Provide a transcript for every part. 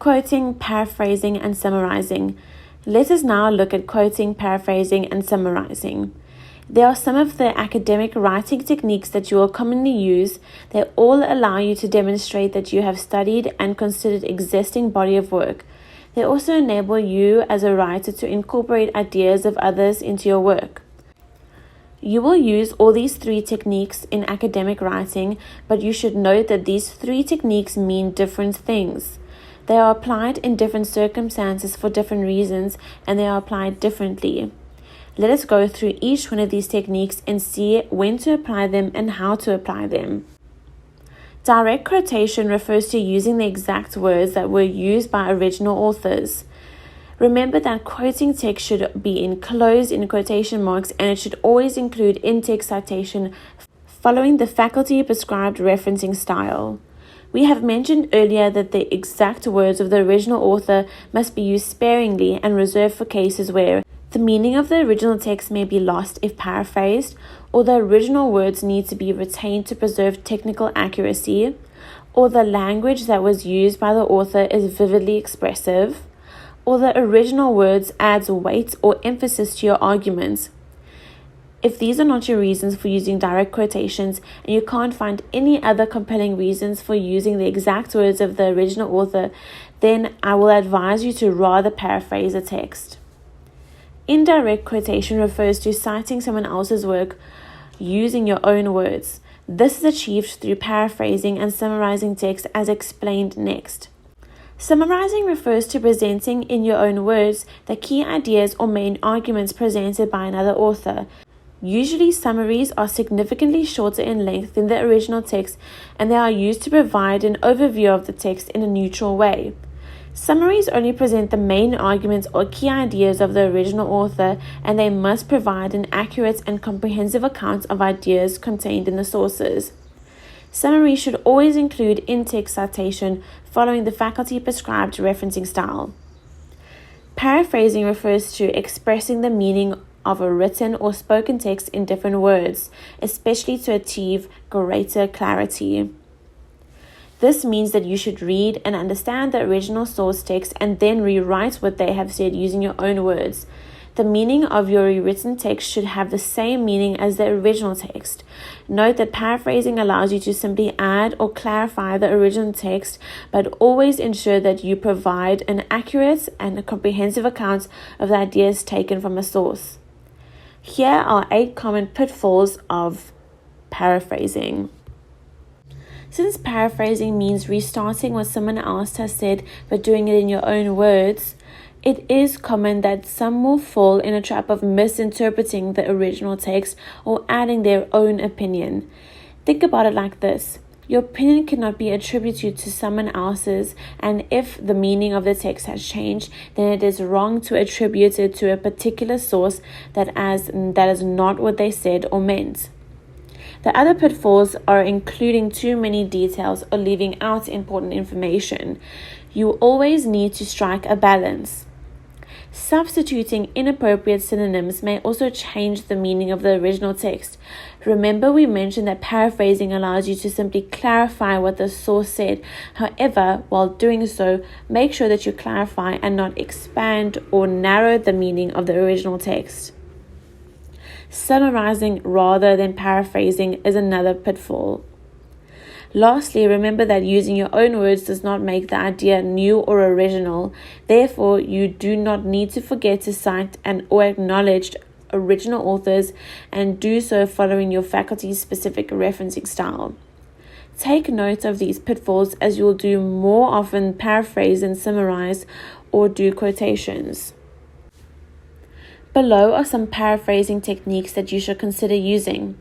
Quoting, paraphrasing, and summarising. Let us now look at quoting, paraphrasing, and summarising. There are some of the academic writing techniques that you will commonly use. They all allow you to demonstrate that you have studied and considered existing body of work. They also enable you as a writer to incorporate ideas of others into your work. You will use all these three techniques in academic writing, but you should note that these three techniques mean different things. They are applied in different circumstances for different reasons, and they are applied differently. Let us go through each one of these techniques and see when to apply them and how to apply them. Direct quotation refers to using the exact words that were used by original authors. Remember that quoting text should be enclosed in quotation marks, and it should always include in-text citation following the faculty-prescribed referencing style. We have mentioned earlier that the exact words of the original author must be used sparingly and reserved for cases where the meaning of the original text may be lost if paraphrased, or the original words need to be retained to preserve technical accuracy, or the language that was used by the author is vividly expressive, or the original words adds weight or emphasis to your arguments. If these are not your reasons for using direct quotations and you can't find any other compelling reasons for using the exact words of the original author, then I will advise you to rather paraphrase a text. Indirect quotation refers to citing someone else's work using your own words. This is achieved through paraphrasing and summarizing text as explained next. Summarizing refers to presenting in your own words the key ideas or main arguments presented by another author. Usually, summaries are significantly shorter in length than the original text, and they are used to provide an overview of the text in a neutral way. Summaries only present the main arguments or key ideas of the original author, and they must provide an accurate and comprehensive account of ideas contained in the sources. Summaries should always include in-text citation following the faculty-prescribed referencing style. Paraphrasing refers to expressing the meaning of a written or spoken text in different words, especially to achieve greater clarity. This means that you should read and understand the original source text and then rewrite what they have said using your own words. The meaning of your rewritten text should have the same meaning as the original text. Note that paraphrasing allows you to simply add or clarify the original text, but always ensure that you provide an accurate and a comprehensive account of the ideas taken from a source. Here are 8 common pitfalls of paraphrasing. Since paraphrasing means restarting what someone else has said but doing it in your own words, it is common that some will fall in a trap of misinterpreting the original text or adding their own opinion. Think about it like this. Your opinion cannot be attributed to someone else's, and if the meaning of the text has changed, then it is wrong to attribute it to a particular source that is not what they said or meant. The other pitfalls are including too many details or leaving out important information. You always need to strike a balance. Substituting inappropriate synonyms may also change the meaning of the original text. Remember, we mentioned that paraphrasing allows you to simply clarify what the source said. However, while doing so, make sure that you clarify and not expand or narrow the meaning of the original text. Summarizing rather than paraphrasing is another pitfall. Lastly, remember that using your own words does not make the idea new or original. Therefore, you do not need to forget to cite or acknowledge original authors, and do so following your faculty's specific referencing style. Take note of these pitfalls as you will do more often paraphrase and summarize or do quotations. Below are some paraphrasing techniques that you should consider using.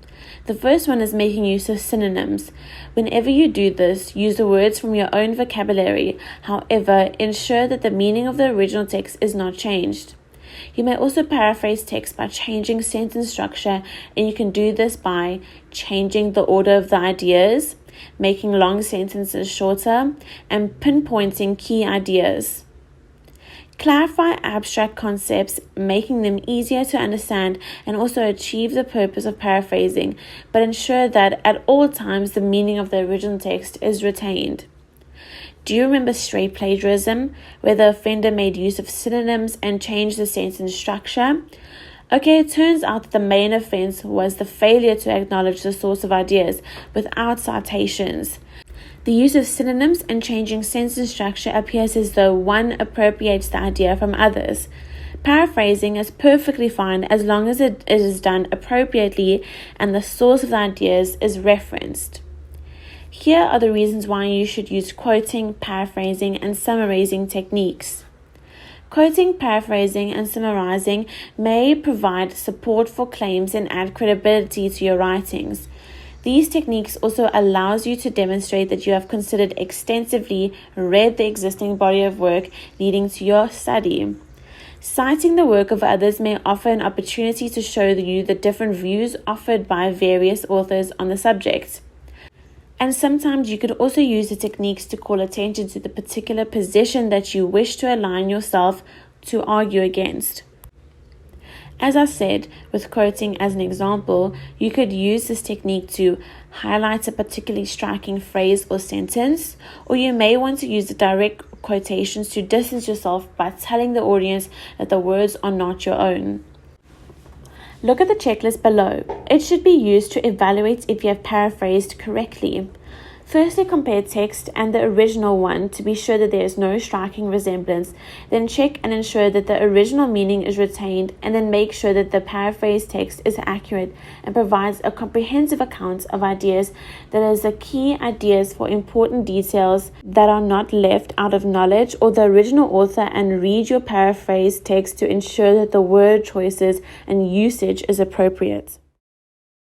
The first one is making use of synonyms. Whenever you do this, use the words from your own vocabulary. However, ensure that the meaning of the original text is not changed. You may also paraphrase text by changing sentence structure, and you can do this by changing the order of the ideas, making long sentences shorter, and pinpointing key ideas. Clarify abstract concepts, making them easier to understand and also achieve the purpose of paraphrasing, but ensure that at all times the meaning of the original text is retained. Do you remember straight plagiarism, where the offender made use of synonyms and changed the sentence structure? Okay, it turns out that the main offense was the failure to acknowledge the source of ideas without citations. The use of synonyms and changing sentence structure appears as though one appropriates the idea from others. Paraphrasing is perfectly fine as long as it is done appropriately and the source of the ideas is referenced. Here are the reasons why you should use quoting, paraphrasing, and summarizing techniques. Quoting, paraphrasing, and summarizing may provide support for claims and add credibility to your writings. These techniques also allows you to demonstrate that you have considered extensively, read the existing body of work leading to your study. Citing the work of others may offer an opportunity to show you the different views offered by various authors on the subject. And sometimes you could also use the techniques to call attention to the particular position that you wish to align yourself to argue against. As I said, with quoting as an example, you could use this technique to highlight a particularly striking phrase or sentence, or you may want to use the direct quotations to distance yourself by telling the audience that the words are not your own. Look at the checklist below. It should be used to evaluate if you have paraphrased correctly. Firstly, compare text and the original one to be sure that there is no striking resemblance. Then check and ensure that the original meaning is retained, and then make sure that the paraphrased text is accurate and provides a comprehensive account of ideas that is the key ideas for important details that are not left out of knowledge or the original author, and read your paraphrased text to ensure that the word choices and usage is appropriate.